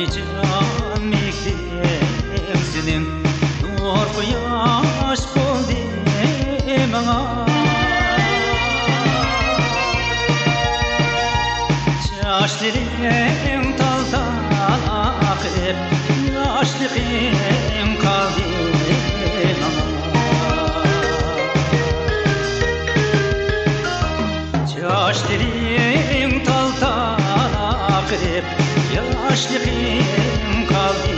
can mektim senin nur quyosh bo'ldi menga Yaşlarım tal-tal akıp yaşlığım kaldı Yaşlarım tal-tal akıp yaşlığım kaldı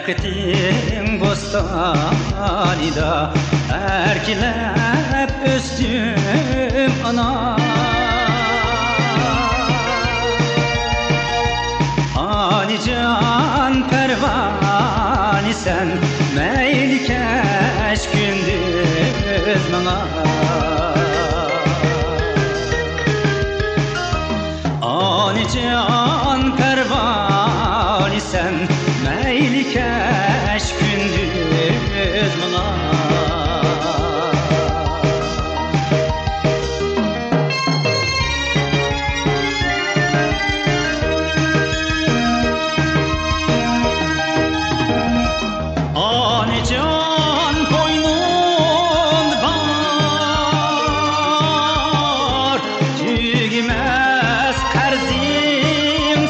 Şefkatin bostanida erkilep üstüm ana Ani can pervani sen meyli keş gündüz bana Ani can pervani sen meyli keş gündüz bana Ani can boynun var tügimez karzim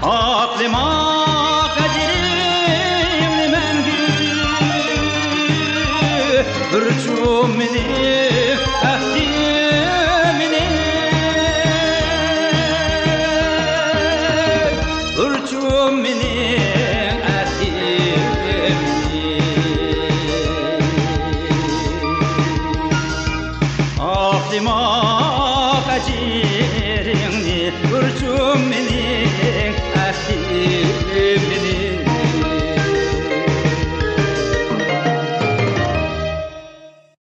Aklıma kaderimli mengü Hırçum